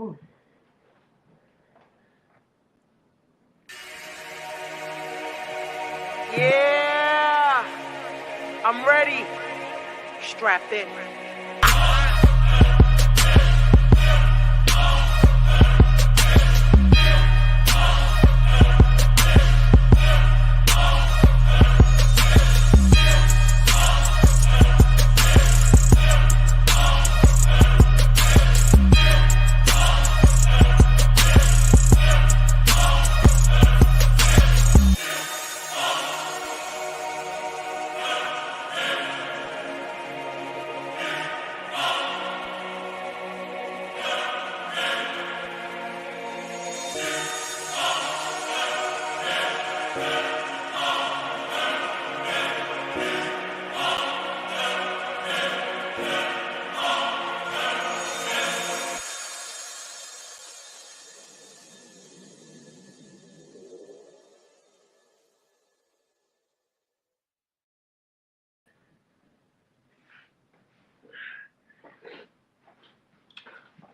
Come on. Yeah, I'm ready. Strapped in.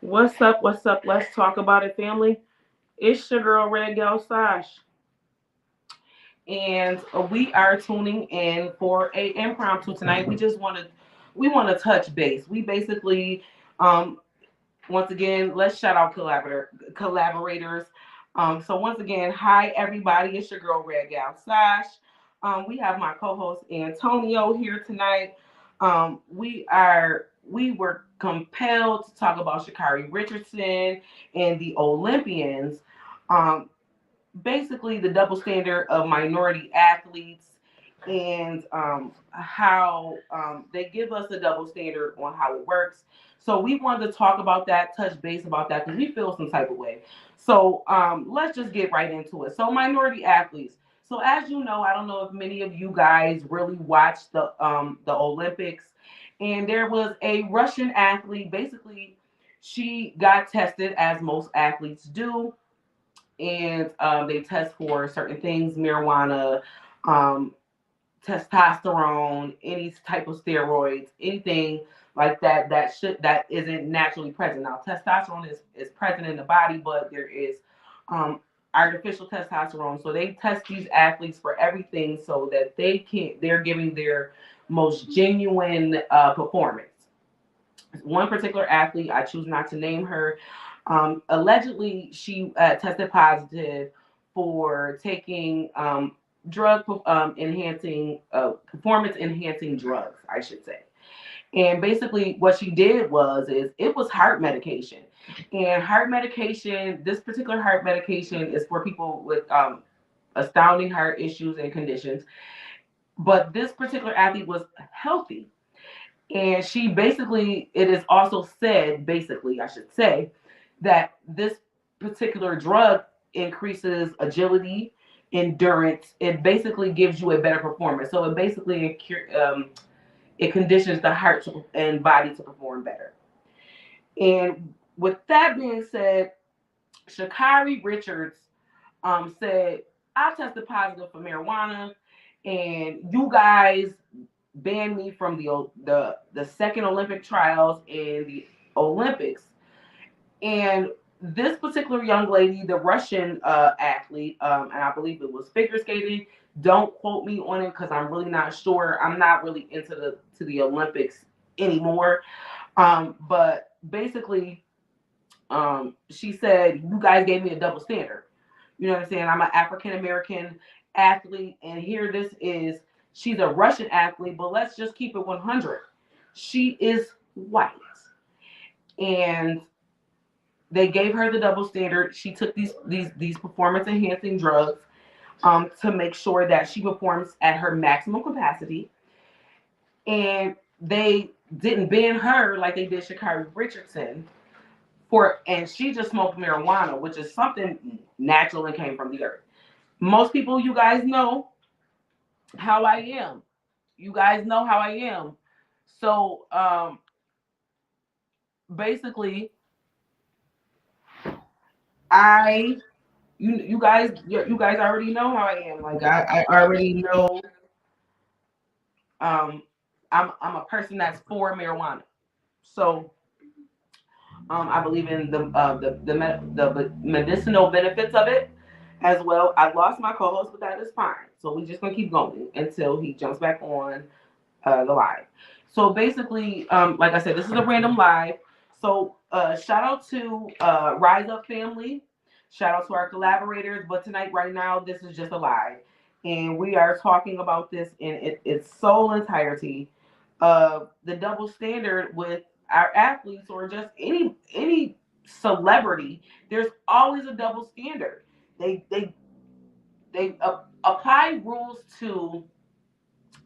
What's up? What's up? Let's talk about it, family. It's your girl, Red Gal Sash. And we are tuning in for a impromptu tonight. We want to touch base. We basically um once again, let's shout out collaborators. So once again, hi everybody. It's your girl Red Gal Sash. We have my co-host Antonio here tonight. We were compelled to talk about Sha'Carri Richardson and the Olympians. Um, Basically the double standard of minority athletes and how they give us a double standard on how it works. So we wanted to talk about that, touch base about that because we feel some type of way. So let's just get right into it. So minority athletes. So as you know, I don't know if many of you guys really watched the Olympics, and there was a Russian athlete. Basically, she got tested as most athletes do, and they test for certain things, marijuana, um, testosterone, any type of steroids, anything like that isn't naturally present. Now, testosterone is present in the body, but there is um, artificial testosterone. So they test these athletes for everything so that they're giving their most genuine performance. One particular athlete, I choose not to name her, allegedly she tested positive for taking drug enhancing performance enhancing drugs, I should say. And basically what she did is it was heart medication. And heart medication, this particular heart medication is for people with astounding heart issues and conditions. But this particular athlete was healthy, and she basically, it is also said, basically, I should say, that this particular drug increases agility, endurance. It basically gives you a better performance. So it basically it conditions the heart and body to perform better. And with that being said, Sha'Carri Richards said, I tested positive for marijuana, and you guys banned me from the second Olympic trials and the Olympics. And this particular young lady, the Russian athlete, and I believe it was figure skating. Don't quote me on it because I'm really not sure. I'm not really into the Olympics anymore. But basically, she said, "You guys gave me a double standard." You know what I'm saying? I'm an African American athlete, and here this is. She's a Russian athlete, but let's just keep it 100. She is white, and they gave her the double standard. She took these performance enhancing drugs to make sure that she performs at her maximum capacity, and they didn't ban her like they did Sha'Carri Richardson and she just smoked marijuana, which is something natural and came from the earth. Most people, you guys know how I am. You guys know how I am. So basically, I you guys already know how I am. Like I already know um I'm a person that's for marijuana. So I believe in the medicinal benefits of it as well. I lost my co-host, but that is fine. So we're just gonna keep going until he jumps back on the live. So basically, like I said, this is a random live. So shout out to Rise Up family. Shout out to our collaborators. But tonight, right now, this is just a live, and we are talking about this in its sole entirety. The double standard with our athletes or just any celebrity. There's always a double standard. They apply rules to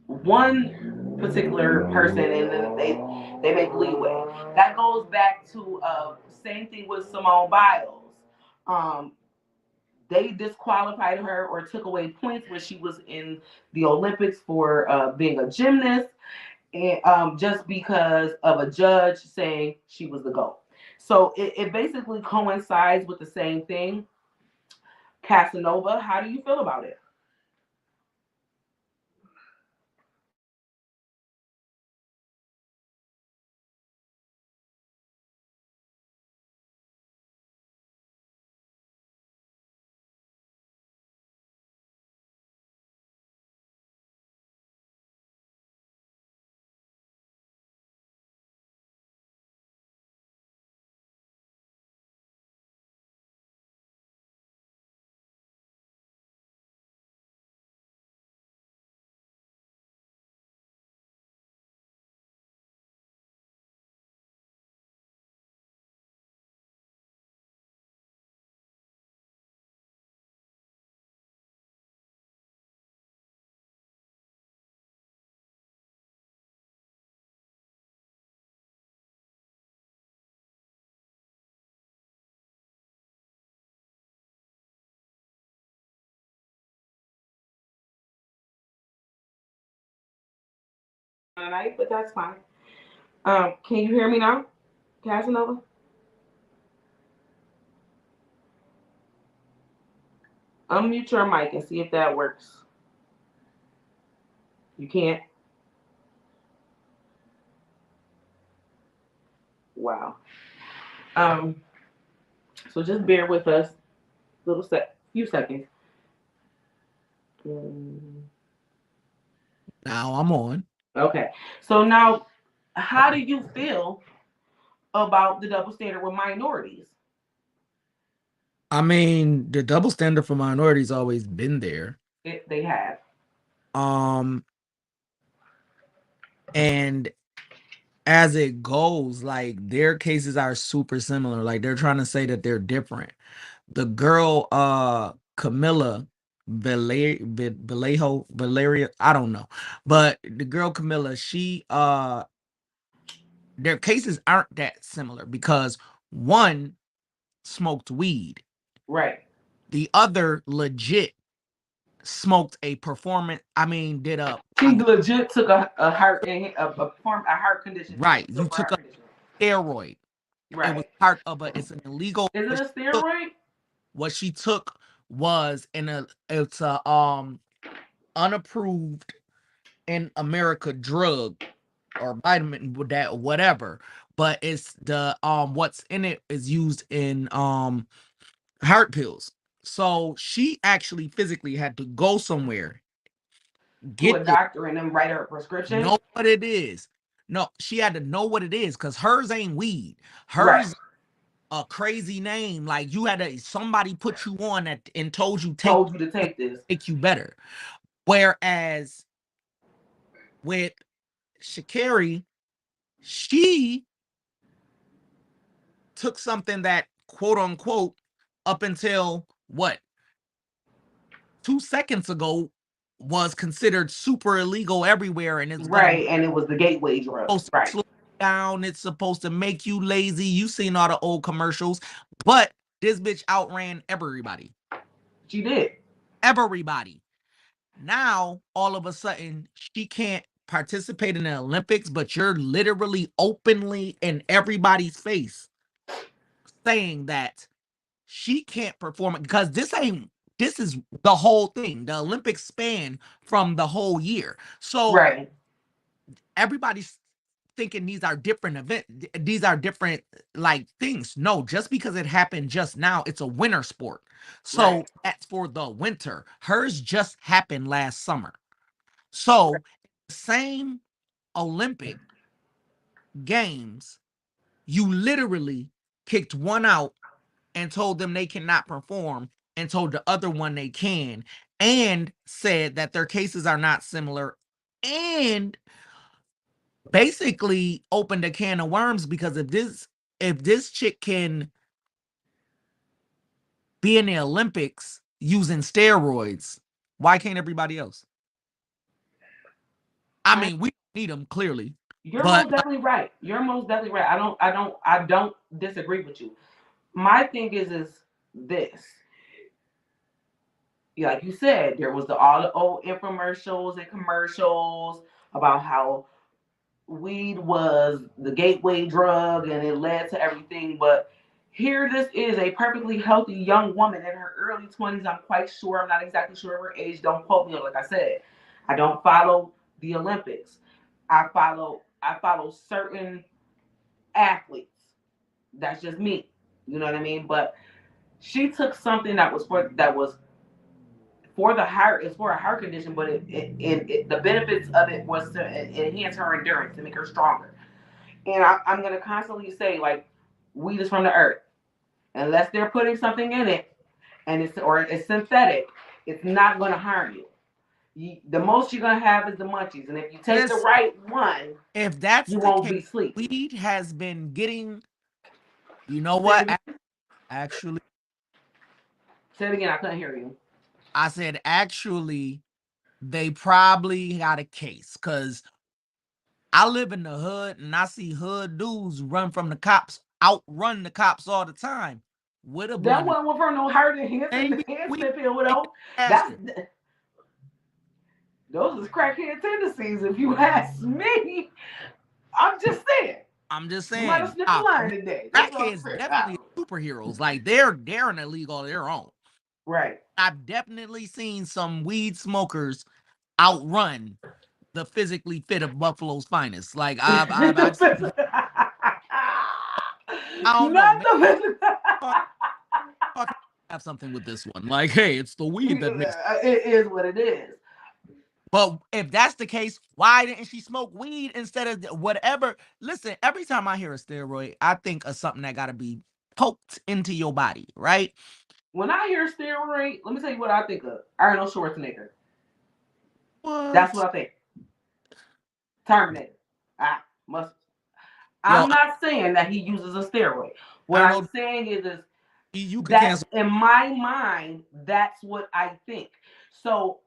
one particular person and then they make leeway. That goes back to same thing with Simone Biles. Um, they disqualified her or took away points when she was in the Olympics for being a gymnast, and just because of a judge saying she was the GOAT. So it basically coincides with the same thing. Casanova, how do you feel about it? Tonight, but that's fine. Can you hear me now, Casanova? Unmute your mic and see if that works. You can't. Wow. Um, so just bear with us, few seconds. Mm, Now I'm on. okay. So now, how do you feel about the double standard with minorities? I mean, the double standard for minorities always been there. They have. Um, and as it goes, like their cases are super similar. Like they're trying to say that they're different. The girl, Camilla Vallejo, Valeria, I don't know, but the girl Camilla, she, their cases aren't that similar because one smoked weed, Right. the other legit smoked a performance. I mean, did a She legit took a heart a heart condition. right. She You took for took heart a condition. steroid. It was Right. part of a. It's an illegal. Is it a steroid? What she took was it's a unapproved in America drug or vitamin with that whatever. But it's the what's in it is used in heart pills. So she actually physically had to go somewhere, To a get this, doctor and then write her a prescription? know what it is. No, she had to know what it is because hers ain't weed. Right. Hers a crazy name. Like you had to somebody put you on that and told you Told you to take this. make you better. Whereas with Sha'Carri, she took something that quote unquote up until what 2 seconds ago was considered super illegal everywhere, and it's gonna Right, and it was the gateway drug. supposed to Right. slow you down. It's supposed to make you lazy. You seen all the old commercials, but this bitch outran everybody. She did. Everybody. Now, all of a sudden, she can't participate in the Olympics, but you're literally openly in everybody's face saying that she can't perform it because this is the whole thing. The Olympics span from the whole year. So Right. everybody's thinking these are different these are different like things. No, just because it happened just now, it's a winter sport. So Right. that's for the winter. Hers just happened last summer. So same Olympic games, you literally kicked one out and told them they cannot perform and told the other one they can, and said that their cases are not similar, and basically opened a can of worms, because if this chick can be in the Olympics using steroids, why can't everybody else? I mean, we need them clearly, You're but most definitely right. You're most definitely right. I don't disagree with you. My thing is this. Like you said, there was all the old infomercials and commercials about how weed was the gateway drug and it led to everything. But here, this is a perfectly healthy young woman in her early 20s. I'm quite sure. I'm not exactly sure of her age. Don't quote me. Like I said, I don't follow the Olympics. I follow certain athletes. That's just me. You know what I mean? But she took something that was for the heart. It's for a heart condition, but the benefits of it was to enhance her endurance, to make her stronger. And I'm gonna constantly say, like, weed is from the earth. Unless they're putting something in it and it's synthetic, it's not gonna harm you. The most you're gonna have is the munchies, and if you take the right one, if that's you the won't case, be sleep. weed has been getting, you know what? Actually, Say it again. I couldn't hear you. I said actually, they probably got a case, because I live in the hood and I see hood dudes outrun the cops all the time with a That blunt. wasn't for no heart enhancement pill, though. That's those is crackhead tendencies, if you ask me. I'm just saying. I'm just You might have saying, sniffed a line today. That's what I'm crackheads saying. definitely superheroes. Like they're in a league on their own. Right. I've definitely seen some weed smokers outrun the physically fit of Buffalo's finest. Like I've seen, I don't know, Not maybe the I have something with this one. Like, hey, it's the weed that makes. It is what it is. But if that's the case, why didn't she smoke weed instead of whatever? Listen, every time I hear a steroid, I think of something that got to be poked into your body, right? When I hear steroid, let me tell you what I think of. Arnold Schwarzenegger. What? That's what I think. Terminator. Muscles. Yo, I'm not saying that he uses a steroid. What Arnold, I'm saying is you could that cancel. in my mind, that's what I think. So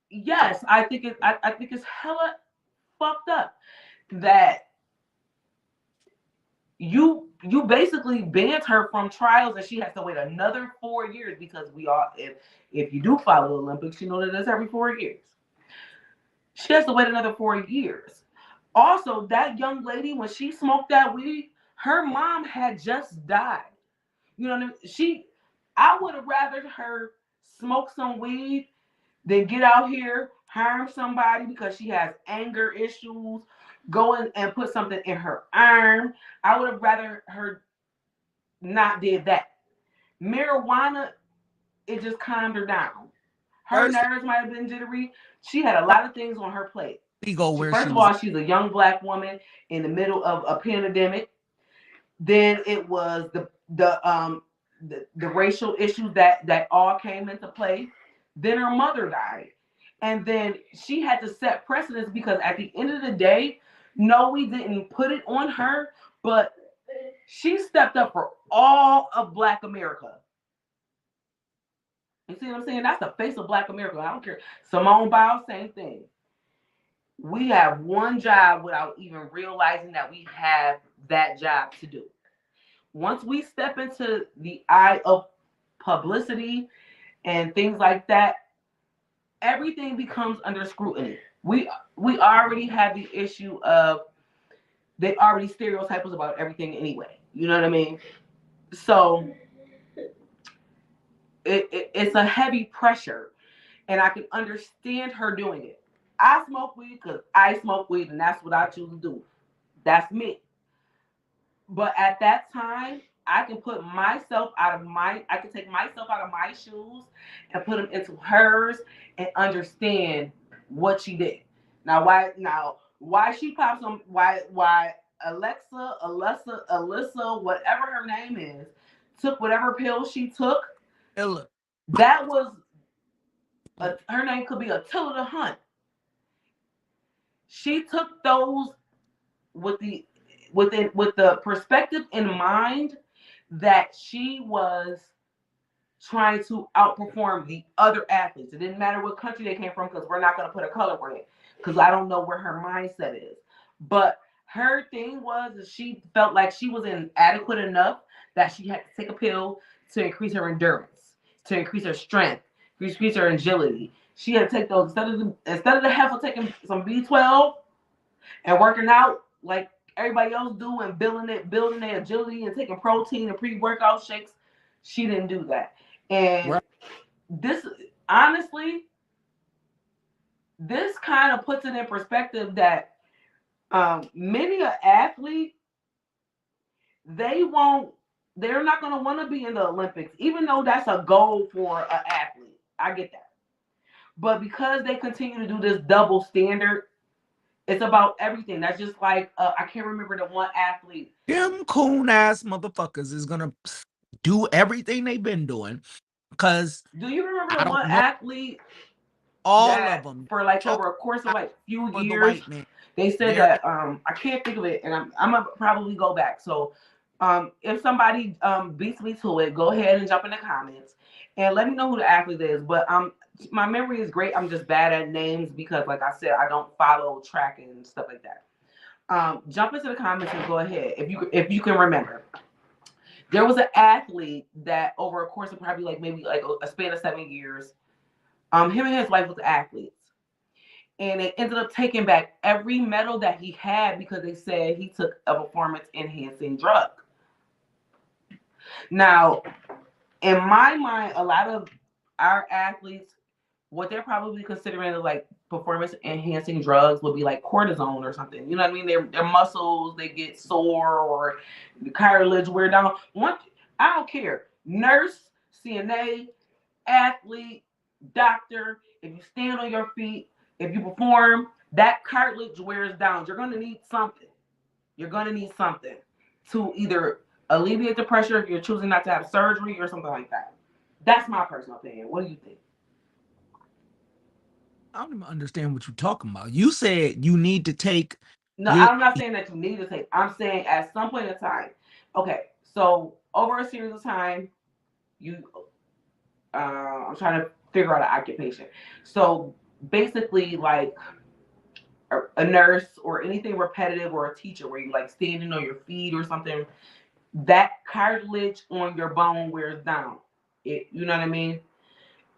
yes, I think it's hella fucked up that you basically banned her from trials and she has to wait another 4 years, because if you do follow the Olympics, you know that it's every 4 years. She has to wait another 4 years. Also, that young lady, when she smoked that weed, her mom had just died. You know what I mean? I would have rather her smoke some weed than get out here, harm somebody because she has anger issues, go in and put something in her arm. I would have rather her not did that. Marijuana, it just calmed her down. Her First, nerves might have been jittery. She had a lot of things on her plate. First of was. all, she's a young black woman in the middle of a pandemic. Then it was the racial issues that all came into play. Then her mother died, and then she had to set precedence, because at the end of the day, no, we didn't put it on her, but she stepped up for all of Black America. You see what I'm saying? That's the face of Black America. I don't care. Simone Biles, same thing. We have one job without even realizing that we have that job to do. Once we step into the eye of publicity and things like that, everything becomes under scrutiny. We already have the issue of they already stereotype us about everything anyway. You know what I mean? So it's a heavy pressure, and I can understand her doing it. I smoke weed because I smoke weed, and that's what I choose to do. That's me. But at that time, I can put myself out of my, I can take myself out of my shoes and put them into hers and understand what she did. Now why she pops on, why Alyssa, whatever her name is, took whatever pill she took. Ella. That was her name could be Attila the Hunt. She took those with the perspective in mind that she was trying to outperform the other athletes. It didn't matter what country they came from, because we're not going to put a color on it, because I don't know where her mindset is. But her thing was that she felt like she was inadequate enough that she had to take a pill to increase her endurance, to increase her strength, increase her agility. She had to take those instead of the heifer taking some B12 and working out like everybody else do and building their agility and taking protein and pre-workout shakes. She didn't do that. And Right. this, honestly, this kind of puts it in perspective that many an athlete, they're not going to want to be in the Olympics, even though that's a goal for an athlete. I get that. But because they continue to do this double standard, it's about everything. That's just like I can't remember the one athlete. Them coon ass motherfuckers is gonna do everything they've been doing. Cause Do you remember I the one don't know athlete all that of them. for like Chuck over a course of like few for the years, white man. they said There, that I can't think of it, and I'm gonna probably go back. So if somebody beats me to it, go ahead and jump in the comments and let me know who the athlete is. But my memory is great. I'm just bad at names because, like I said, I don't follow track and stuff like that. Jump into the comments and go ahead if you can remember. There was an athlete that over a course of probably like maybe like a span of 7 years, him and his wife was athletes, and they ended up taking back every medal that he had because they said he took a performance enhancing drug. Now, in my mind, a lot of our athletes, what they're probably considering as like performance enhancing drugs would be like cortisone or something. You know what I mean? Their muscles, they get sore, or the cartilage wear down. I don't care. Nurse, CNA, athlete, doctor, if you stand on your feet, if you perform, that cartilage wears down. You're gonna need something. You're gonna need something to either alleviate the pressure if you're choosing not to have surgery or something like that. That's my personal opinion. What do you think? I don't even understand what you're talking about. You said you need to take No, your I'm not saying that you need to take. I'm saying at some point in time. Okay, so over a series of time, you. I'm trying to figure out an occupation. So basically, like a nurse or anything repetitive, or a teacher where you like standing on your feet or something, that cartilage on your bone wears down. You know what I mean?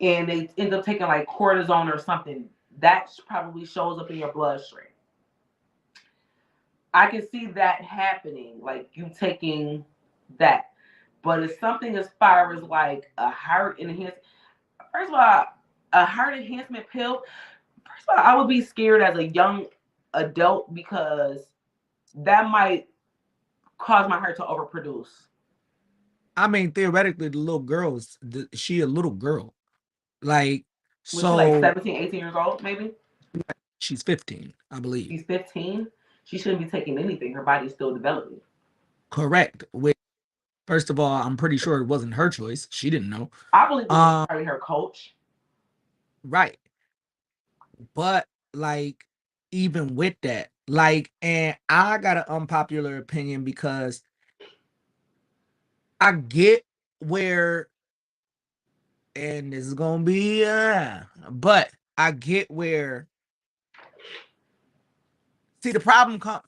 And they end up taking like cortisone or something. That probably shows up in your bloodstream. I can see that happening, like you taking that. But it's something as far as like a heart enhancement. First of all, a heart enhancement pill. First of all, I would be scared as a young adult because that might cause my heart to overproduce. I mean, theoretically, the little girl is she a little girl. Like, Was she like so 17, 18 years old, maybe? she's 15, I believe. She's 15. She shouldn't be taking anything. Her body's still developing. Correct. Which, first of all, I'm pretty sure it wasn't her choice. She didn't know. I believe it was probably her coach. Right. But like, even with that, like, and I got an unpopular opinion because I get where, and this is gonna be, but I get where. See, the problem come.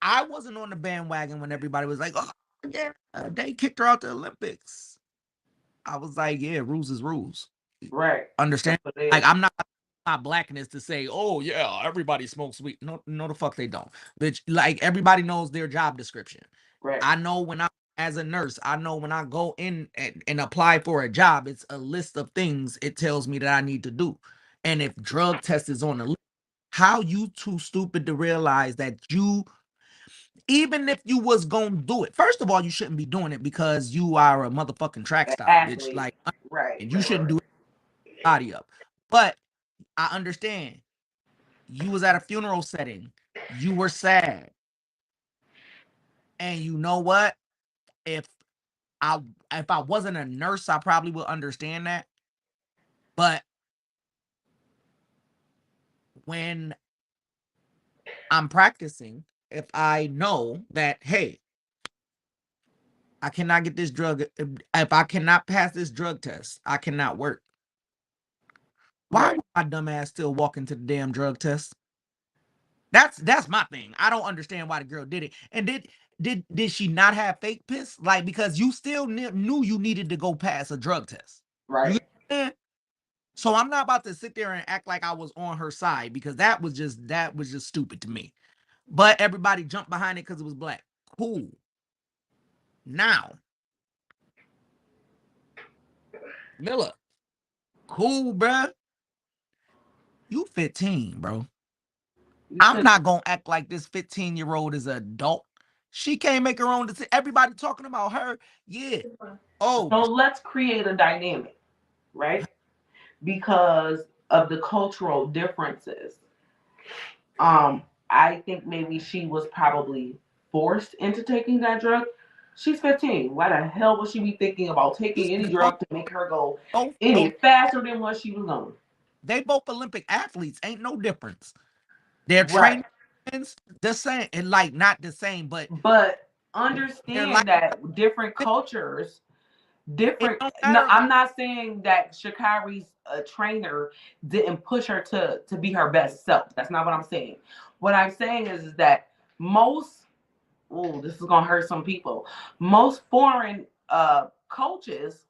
I wasn't on the bandwagon when everybody was like, "Oh, yeah, they kicked her out the Olympics." I was like, "Yeah, rules is rules." Right. Understand? Like Like, I'm not blackness to say, "Oh yeah, everybody smokes weed." No, no, the fuck they don't. Bitch, like everybody knows their job description. right. I know when I, as a nurse, I know when I go in and apply for a job, it's a list of things it tells me that I need to do. And if drug test is on the list, how you too stupid to realize that you even if you was gonna do it, first of all, you shouldn't be doing it because you are a motherfucking track star, bitch. Athlete. Like, Right. you shouldn't do it body up. But I understand. You was at a funeral setting. You were sad. And you know what? If I wasn't a nurse, I probably would understand that. But when I'm practicing, if I know that, hey, I cannot get this drug, if I cannot pass this drug test, I cannot work. Why would my dumb ass still walk into the damn drug test? That's my thing. I don't understand why the girl did it. And did she not have fake piss? Like, because you still knew you needed to go pass a drug test. Right. So I'm not about to sit there and act like I was on her side, because that was just stupid to me. But everybody jumped behind it because it was black. Cool. Now, Miller, cool, bruh. You 15, bro. I'm not gonna act like this 15-year-old is an adult. She can't make her own decision. Everybody talking about her. Yeah. Oh. So let's create a dynamic, right? Because of the cultural differences. I think maybe she was probably forced into taking that drug. She's 15. Why the hell would she be thinking about taking any drug to make her go any faster than what she was going? They both Olympic athletes. Ain't no difference. They're training the same, and like not the same, but understand like, that different cultures, different. No, I'm not saying that Sha'Carri's trainer didn't push her to be her best self. That's not what I'm saying. What I'm saying is that most, this is gonna hurt some people. Most foreign coaches,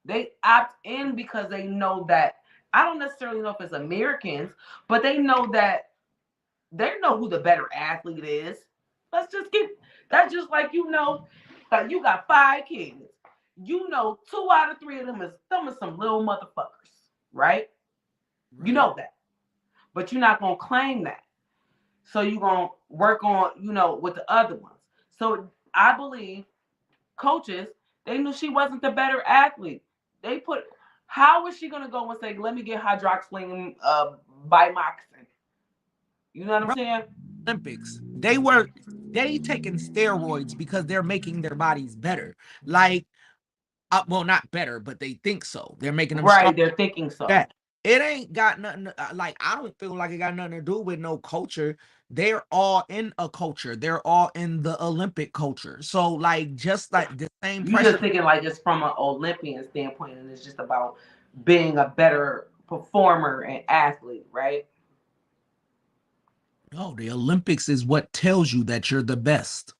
they opt in because they know that, I don't necessarily know if it's Americans, but they know who the better athlete is. Let's just that's just like, you got 5 kids. 2 out of 3 of them is some little motherfuckers, right? You know that. But you're not gonna claim that. So you're gonna work on, with the other ones. So I believe coaches, they knew she wasn't the better athlete. How was she gonna go and say, let me get hydroxyline Bimoxin? You know what I'm saying? Olympics. They taking steroids because they're making their bodies better. Like, well, not better, but they think so. They're making them right. They're thinking so. That it ain't got nothing. Like, I don't feel like it got nothing to do with no culture. They're all in a culture. They're all in the Olympic culture. So, like, just like the same. You're just thinking like it's from an Olympian standpoint, and it's just about being a better performer and athlete, right? No, the Olympics is what tells you that you're the best.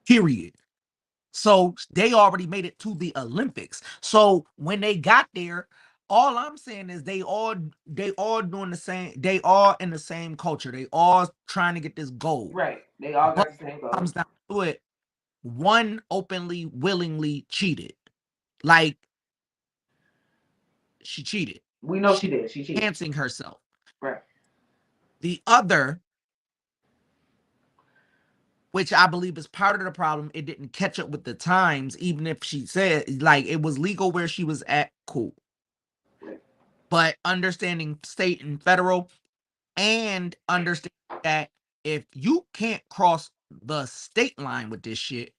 Period. So they already made it to the Olympics. So when they got there, all I'm saying is they all doing the same. They all in the same culture. They all trying to get this gold. Right. They all got the same goal. Comes down to it. One openly, willingly cheated. Like, she cheated. We know she did. She cheated. Enhancing herself. Right. The other, which I believe is part of the problem, it didn't catch up with the times, even if she said, like, it was legal where she was at, cool. But understanding state and federal, and understanding that if you can't cross the state line with this shit,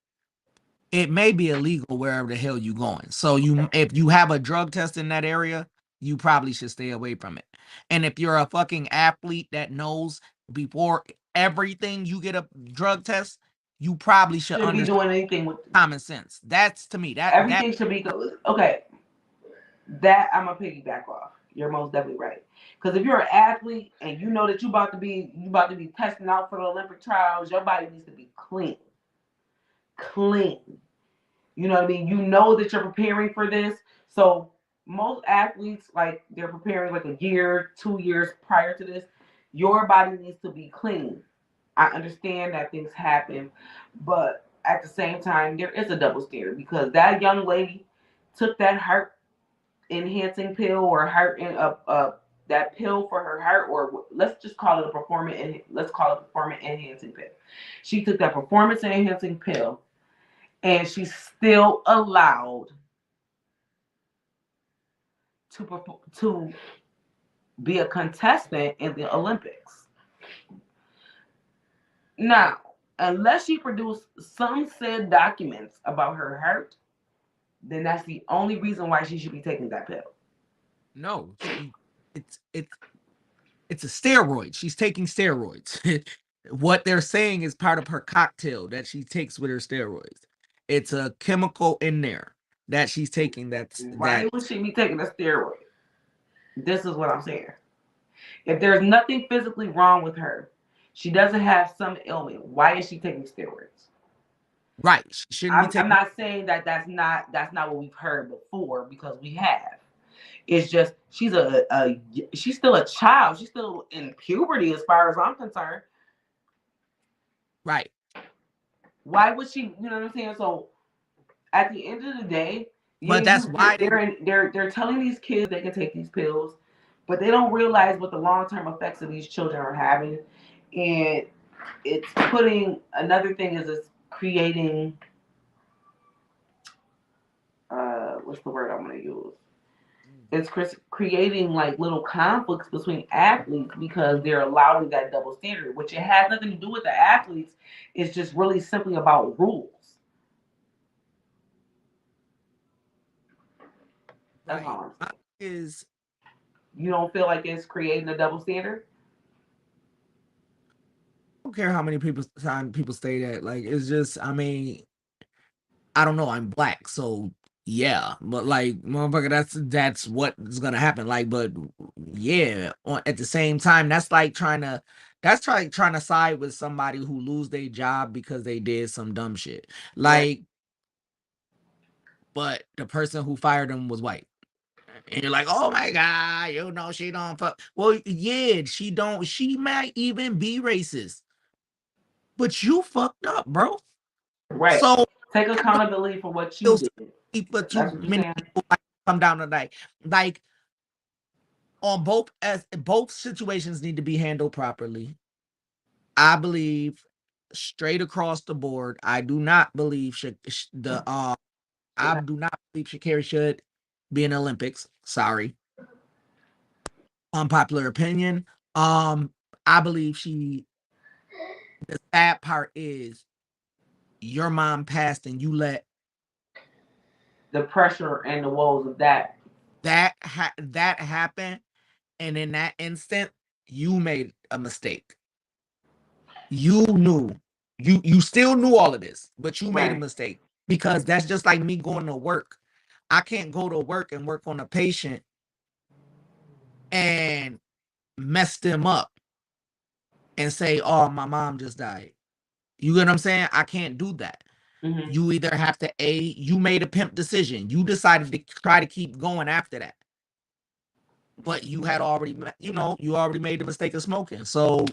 it may be illegal wherever the hell you going. So if you have a drug test in that area, you probably should stay away from it. And if you're a fucking athlete that knows before everything you get a drug test, you probably should be doing anything with common sense. That's, to me, that everything should be okay. That I'm gonna piggyback off. You're most definitely right. Because if you're an athlete and you know that you about to be testing out for the Olympic trials, your body needs to be clean. Clean. You know what I mean? You know that you're preparing for this. So most athletes, like, they're preparing like a year, 2 years prior to this. Your body needs to be clean. I understand that things happen, but at the same time, there is a double standard, because that young lady took that heart enhancing pill or heart that pill for her heart, or let's just call it a performance enhancing pill. She took that performance enhancing pill, and she's still allowed to be a contestant in the Olympics. Now, unless she produced some said documents about her heart, then that's the only reason why she should be taking that pill. No, it's a steroid. She's taking steroids. What they're saying is part of her cocktail that she takes with her steroids. It's a chemical in there that she's taking. Why would she be taking a steroid? This is what I'm saying. If there's nothing physically wrong with her, she doesn't have some ailment, why is she taking steroids? Right. She shouldn't be taking. I'm not saying that's not what we've heard before, because we have. It's just she's she's still a child. She's still in puberty as far as I'm concerned. Right. Why would she? You know what I'm saying? So at the end of the day, but that's why they're telling these kids they can take these pills, but they don't realize what the long-term effects of these children are having. And it's putting, another thing is it's creating, what's the word I'm going to use? It's creating like little conflicts between athletes because they're allowing that double standard, which it has nothing to do with the athletes. It's just really simply about rules. That's all I'm saying. You don't feel like it's creating a double standard? I don't care how many people say that. Like, it's just, I mean, I don't know. I'm black, so yeah. But like, motherfucker, that's what's gonna happen. Like, but yeah. At the same time, that's like trying to side with somebody who lose their job because they did some dumb shit. Like, right. But the person who fired them was white. And you're like, oh my God, you know, she don't fuck. Well, yeah, she don't. She might even be racist. But you fucked up, bro. Right. So take accountability for what you did. But too many people come down tonight. Like, on both situations need to be handled properly. I believe straight across the board. I do not believe I do not believe Sha'Carri should be in the Olympics. Sorry. Unpopular opinion. I believe the sad part is your mom passed and you let the pressure and the woes of that happen, and in that instant you made a mistake. You knew, you still knew all of this, but you made a mistake, because that's just like me going to work. I can't go to work and work on a patient and mess them up and say, oh, my mom just died. You get what I'm saying? I can't do that. Mm-hmm. You either have to, you made a pimp decision. You decided to try to keep going after that. But you had already, you already made the mistake of smoking. So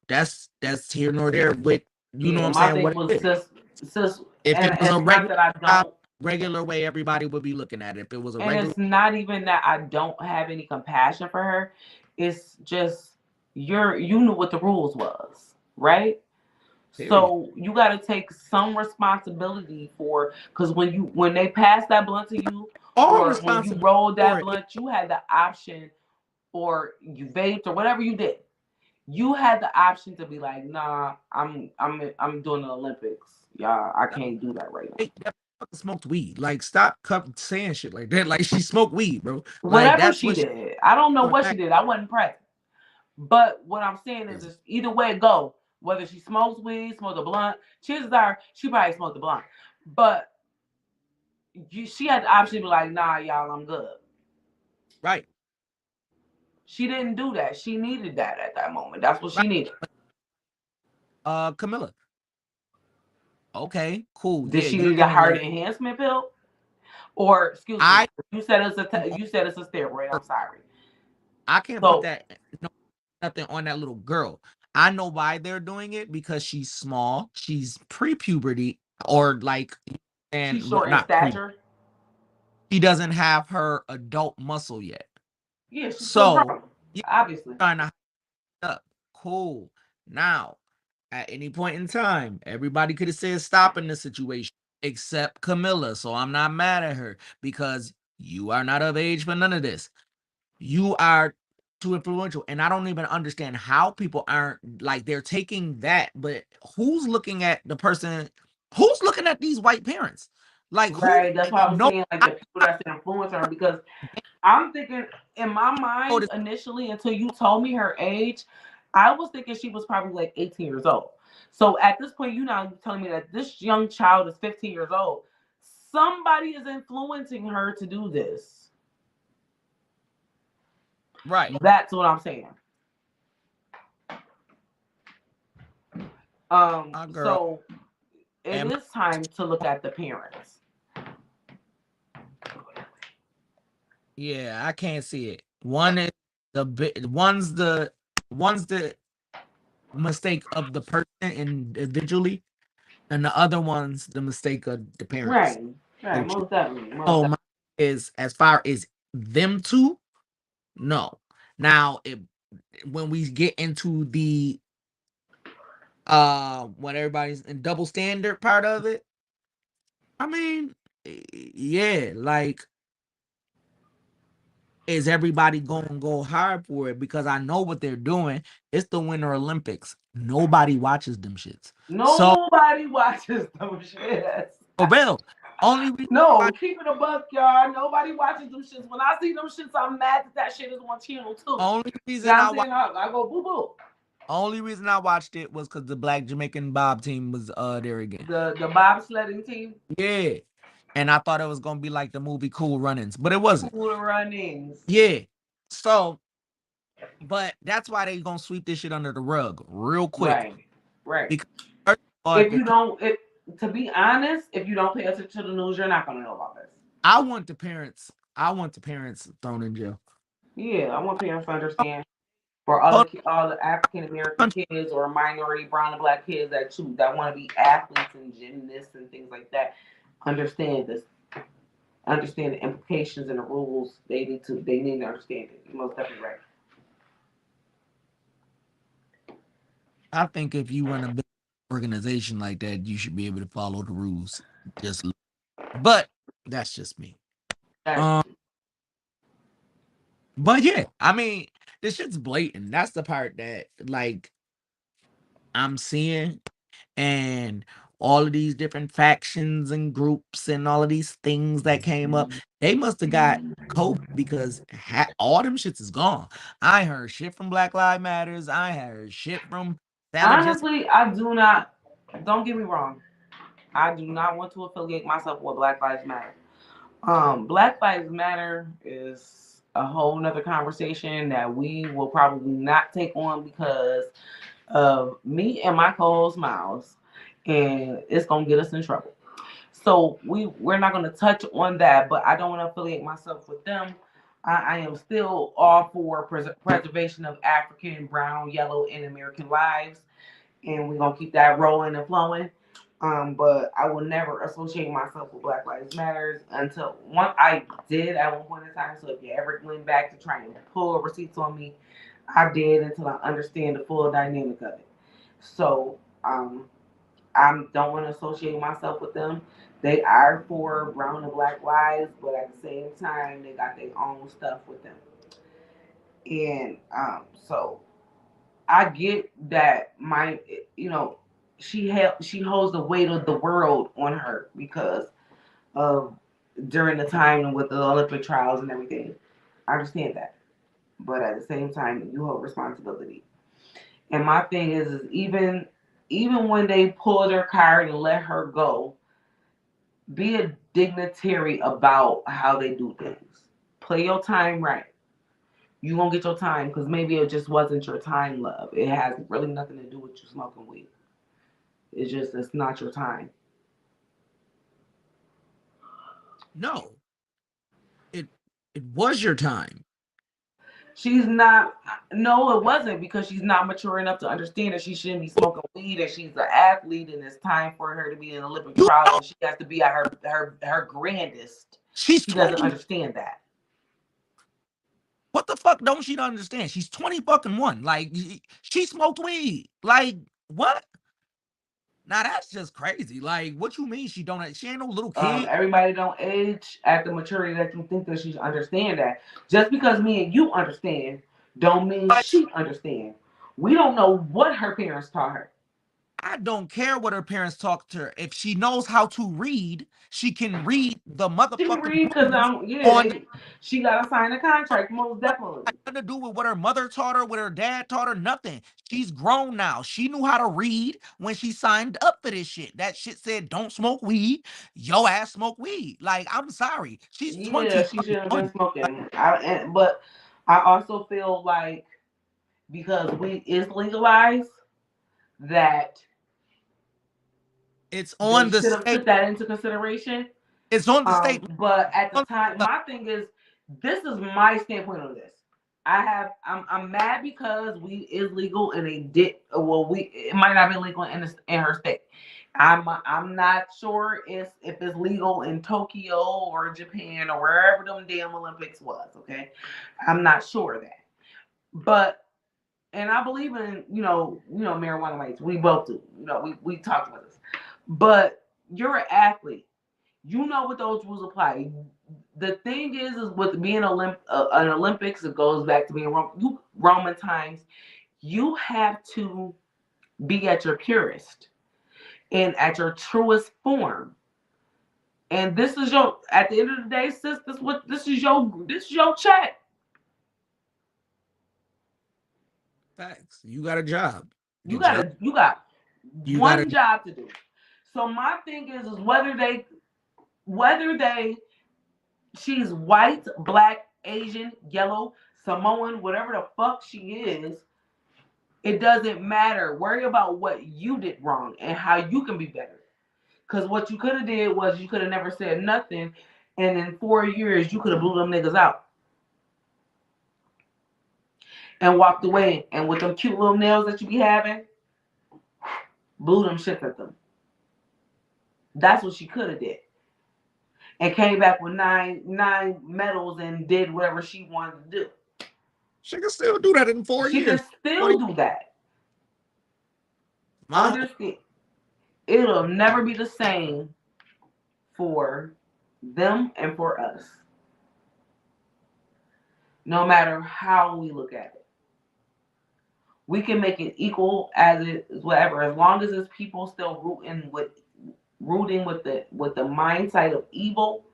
that's here nor there. But you know what I'm saying? What if it was a regular way, everybody would be looking at it. If it was a regular, it's not even that I don't have any compassion for her. It's just you knew what the rules was, right? Period. So you got to take some responsibility for, because when they passed that blunt to you, or when you rolled that blunt, you had the option, or you vaped or whatever you did. You had the option to be like, nah, I'm doing the Olympics. Yeah, I can't do that right now. That smoked weed. Like, stop saying shit like that. Like, she smoked weed, bro. Whatever like, she did. I don't know what she did. I wasn't present. But what I'm saying is either way it go, whether she smokes weed, smokes a blunt, chances are she probably smoked a blunt. But she had the option to be like, nah, y'all, I'm good. Right. She didn't do that. She needed that at that moment. That's what she needed. Camilla. Okay, cool. Did she need a heart enhancement pill? Or excuse me, you said it's a steroid. I'm sorry. I can't put nothing on that little girl. I know why they're doing it, because she's small. She's pre-puberty, or like, and she's short in stature. She doesn't have her adult muscle yet. Yeah, she's so You Obviously. trying to hype it up. Cool. Now, at any point in time, everybody could have said stop in this situation except Camilla. So I'm not mad at her because you are not of age for none of this. You are too influential. And I don't even understand how people aren't like they're taking that, but who's looking at the person? Who's looking at these white parents? Like who? Right. That's why I was No, saying like the people that's an influencer, because I'm thinking in my mind notice. initially until you told me her age, I was thinking she was probably like 18 years old. So at this point, you now telling me that this young child is 15 years old. Somebody is influencing her to do this. Right. That's what I'm saying. My girl. So it And is time to look at the parents. yeah, I can't see it. One is one's the mistake of the person individually, and the other one's the mistake of the parents. Right. Right. Most definitely. Most So definitely. my is as far as them two, no. Now, when we get into the when everybody's in double standard part of it, I mean, yeah, like is everybody going to go hard for it? Because I know what they're doing. It's the Winter Olympics. Nobody watches them shits. So Nobody watches them shits. for real, only reason No, keep it a buck, y'all. Nobody watches them shits. When I see them shits, I'm mad that shit is on channel 2. only You reason know what I I'm saying? I go boo boo. only reason I watched it was because the Black Jamaican Bob team was there again. The bobsledding team. Yeah, and I thought it was gonna be like the movie Cool Runnings, but it wasn't. Cool Runnings. Yeah, so but that's why they gonna sweep this shit under the rug real quick. Right. Right. Because first of all, If you don't, to be honest, if you don't pay attention to the news, you're not gonna know about this. I want the parents thrown in jail. Yeah, I want parents to understand. For all the African American kids or minority brown and black kids that want to be athletes and gymnasts and things like that, understand this. Understand the implications and the rules. They need to understand it. You're most definitely right. I think if you run a big organization like that, you should be able to follow the rules. But that's just me. But yeah, I mean, this shit's blatant. That's the part that like I'm seeing, and all of these different factions and groups and all of these things that came up, they must have got COVID because all them shits is gone. I heard shit from Black Lives Matters. I heard shit from honestly, I do not. Don't get me wrong. I do not want to affiliate myself with Black Lives Matter. Black Lives Matter is a whole nother conversation that we will probably not take on because of me and my co-host Miles, and it's gonna get us in trouble. So we're not gonna touch on that, but I don't want to affiliate myself with them. I am still all for preservation of African, brown, yellow, and American lives, and we're gonna keep that rolling and flowing. But I will never associate myself with Black Lives Matters until I did at one point in time. So if you ever went back to try and pull receipts on me, I did until I understand the full dynamic of it. So I don't want to associate myself with them. They are for brown and black lives, but at the same time, they got their own stuff with them. And so I get that she holds the weight of the world on her because of during the time with the Olympic trials and everything. I understand that, but at the same time, you hold responsibility. And my thing is even when they pulled her card and let her go, be a dignitary about how they do things. Play your time right. You gonna get your time because maybe it just wasn't your time, love. It has really nothing to do with you smoking weed. It's not your time. No, it was your time. She's not. No, it wasn't because she's not mature enough to understand that she shouldn't be smoking weed, and she's an athlete, and it's time for her to be in Olympic trials, and she has to be at her grandest. She doesn't understand that. What the fuck don't she understand? She's 20 fucking one. Like, she smoked weed. Like, what? Now that's just crazy. Like, what you mean she don't? She ain't no little kid. Everybody don't age at the maturity that you think that she should understand that. Just because me and you understand, don't mean she understand. We don't know what her parents taught her. I don't care what her parents talk to her. If she knows how to read, she can read the She can motherfucking read because on she got to sign a contract most definitely. nothing to do with what her mother taught her, what her dad taught her, nothing. She's grown now. She knew how to read when she signed up for this shit. That shit said, don't smoke weed. Yo ass smoke weed. Like, I'm sorry. She's 20. Yeah, she shouldn't have been smoking. But I also feel like because weed is legalized, that it's on they the should have state. took that into consideration. It's on the state. But at the time, my thing is, this is my standpoint on this. I'm mad because weed is legal and they did it might not be legal in her state. I'm not sure if it's legal in Tokyo or Japan or wherever them damn Olympics was. Okay, I'm not sure of that. But and I believe in marijuana rights. We both do. We talked about this. But you're an athlete. You know what those rules apply. The thing is with being an Olympics, it goes back to being Roman times. You have to be at your purest and at your truest form. And this is at the end of the day, sis, this is your check. Facts. You got a job. You got one gotta, job to do. So my thing is whether she's white, black, Asian, yellow, Samoan, whatever the fuck she is, it doesn't matter. Worry about what you did wrong and how you can be better. Because what you could have did was you could have never said nothing, and in 4 years you could have blew them niggas out and walked away. And with them cute little nails that you be having, blew them shit at them. That's what she could have did. And came back with nine medals and did whatever she wanted to do. She can still do that in 4 years. She can still do that. Understand? It'll never be the same for them and for us. No matter how we look at it. We can make it equal as it is, whatever, as long as it's people still rooting with the mindset of evil.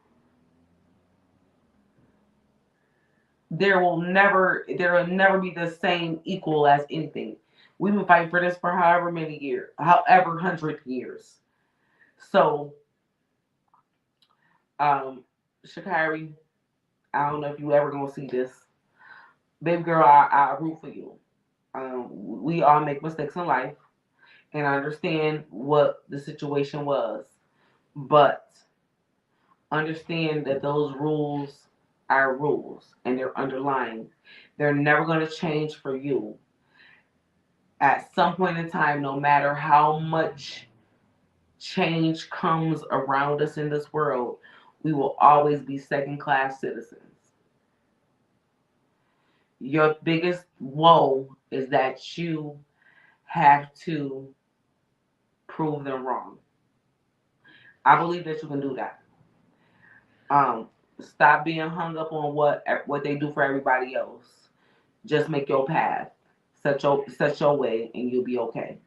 There will never be the same equal as anything. We've been fighting for this for however many years, however 100 years. So, Sha'Carri, I don't know if you ever gonna see this, baby girl. I root for you. We all make mistakes in life, and I understand what the situation was, but understand that those rules are rules and they're underlying. They're never going to change for you. At some point in time, no matter how much change comes around us in this world, we will always be second-class citizens. Your biggest woe is that you have to prove them wrong. I believe that you can do that. Stop being hung up on what they do for everybody else. Just make your path. Set your way and you'll be okay.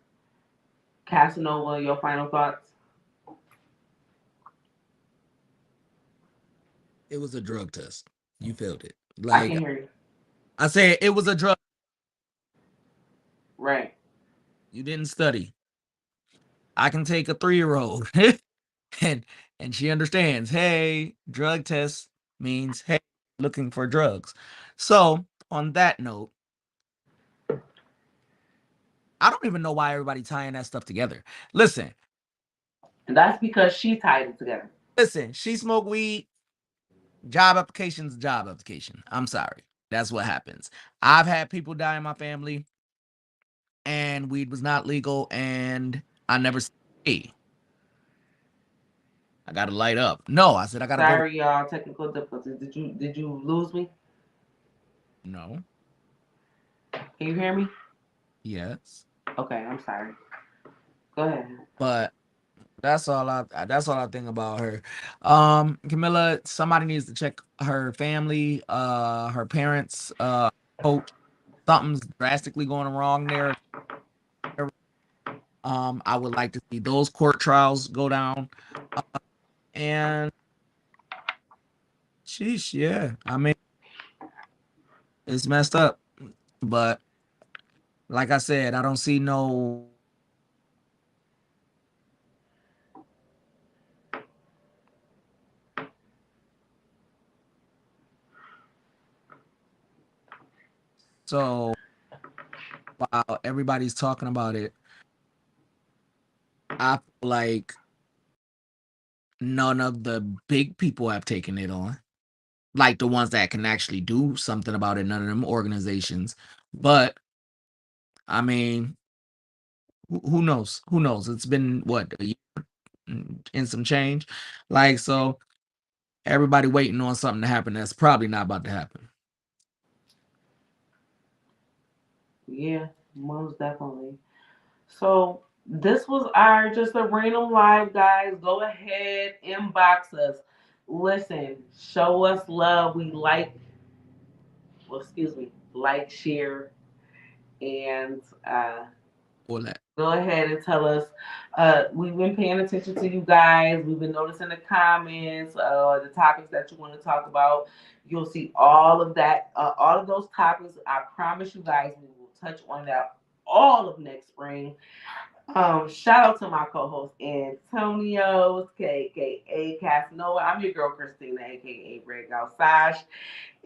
Casanova, your final thoughts? It was a drug test. You failed it. I can hear you. I said it was a drug. Right. You didn't study. I can take a 3-year-old and she understands, hey, drug test means, hey, looking for drugs. So on that note, I don't even know why everybody tying that stuff together. Listen. That's because she tied it together. Listen, she smoked weed. Job application's job application. I'm sorry. That's what happens. I've had people die in my family and weed was not legal and I never said, hey, I gotta light up. No, I said I gotta Sorry, y'all, technical difficulties. Did you lose me? No. Can you hear me? Yes. Okay, I'm sorry. Go ahead. But that's all I think about her. Camilla, somebody needs to check her family, her parents, coach. Something's drastically going wrong there. I would like to see those court trials go down. And sheesh, yeah. I mean, it's messed up. But like I said, I don't see no so while everybody's talking about it, I feel like none of the big people have taken it on. Like the ones that can actually do something about it, none of them organizations. But I mean, who knows? Who knows? It's been what, a year and some change. Like, so everybody waiting on something to happen that's probably not about to happen. Yeah, most definitely. So this was our just a random live, guys. Go ahead, inbox us. Listen, show us love. We like, well, excuse me, like, share, and All that. go ahead and tell us. We've been paying attention to you guys. We've been noticing the comments, the topics that you want to talk about. You'll see all of that, all of those topics. I promise you guys, we will touch on that all of next spring. Shout out to my co-host Antonio, aka Casanova. I'm your girl Christina, aka Red Sash.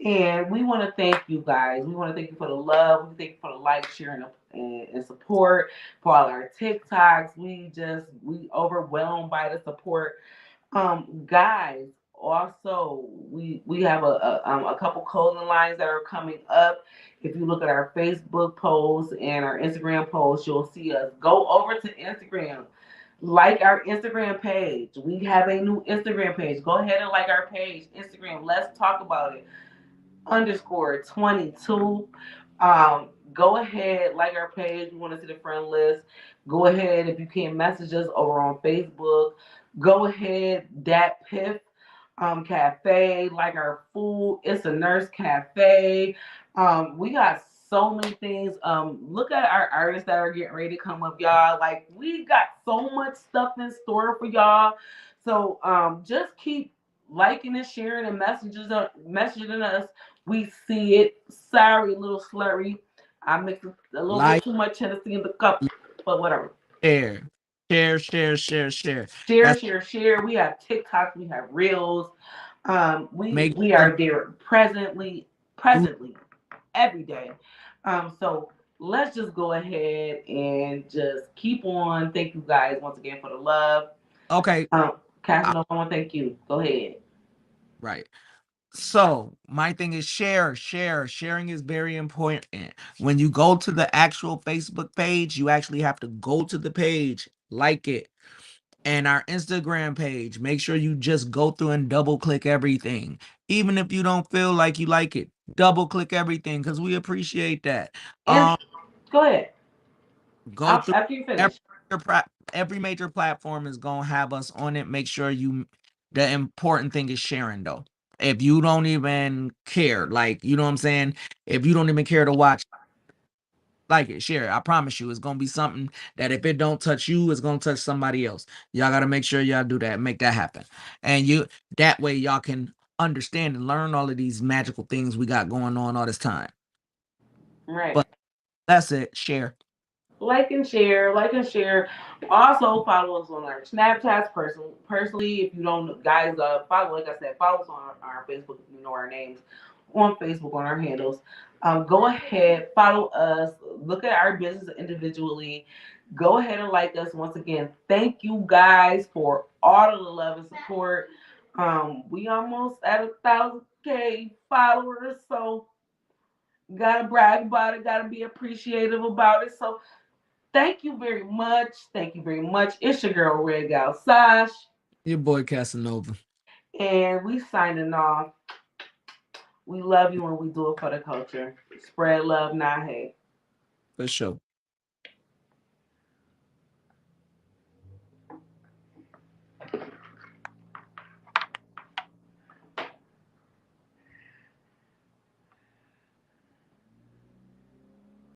And we want to thank you guys. We want to thank you for the love. We thank you for the like, sharing, and support for all our TikToks. We overwhelmed by the support. Guys, also we have a couple clothing lines that are coming up. If you look at our Facebook posts and our Instagram posts, you'll see us. Go over to Instagram, like our Instagram page. We have a new Instagram page. Go ahead and like our page, Instagram. Let's talk about it. Underscore 22. Go ahead, like our page. We want to see the friend list. Go ahead if you can message us over on Facebook. Go ahead, Dat Piff Cafe, like our food. It's a nurse cafe. We got so many things. Look at our artists that are getting ready to come up, y'all. Like we got so much stuff in store for y'all. So just keep liking and sharing and messaging us. We see it. Sorry, a little slurry. I mixed a little bit Like, too much Tennessee in the cup, but whatever. share, share. Share, That's share, share. We have TikTok, we have Reels. We make we sure are there presently every day. So let's just go ahead and just keep on. Thank you guys once again for the love. okay. I- Casanova, I want to thank you. Go ahead. right. So my thing is share. Sharing is very important. When you go to the actual Facebook page, you actually have to go to the page, like it. And our Instagram page, make sure you just go through and double click everything. Even if you don't feel like you like it, double click everything because we appreciate that. And Um, go ahead. go through After you every finish. every major platform is gonna have us on it. Make sure you the important thing is sharing though. If you don't even care, like you know what I'm saying, if you don't even care to watch, like it, share it. I promise you, it's gonna be something that if it don't touch you, it's gonna touch somebody else. Y'all gotta make sure y'all do that, make that happen, and you that way y'all can understand and learn all of these magical things we got going on all this time. Right. But that's it. Share. Like and share, like and share. Also follow us on our Snapchats personally. If you don't, guys, follow. Like I said, follow us on our Facebook if you know our names on Facebook on our handles. Go ahead, follow us. Look at our business individually. Go ahead and like us once again. Thank you guys for all of the love and support. We almost at 1,000K followers, so gotta brag about it. Gotta be appreciative about it. So thank you very much. Thank you very much. It's your girl Red Gal Sash, Your boy Casanova. and we signing off. We love you and we do it for the culture. Spread love, not hate. For sure.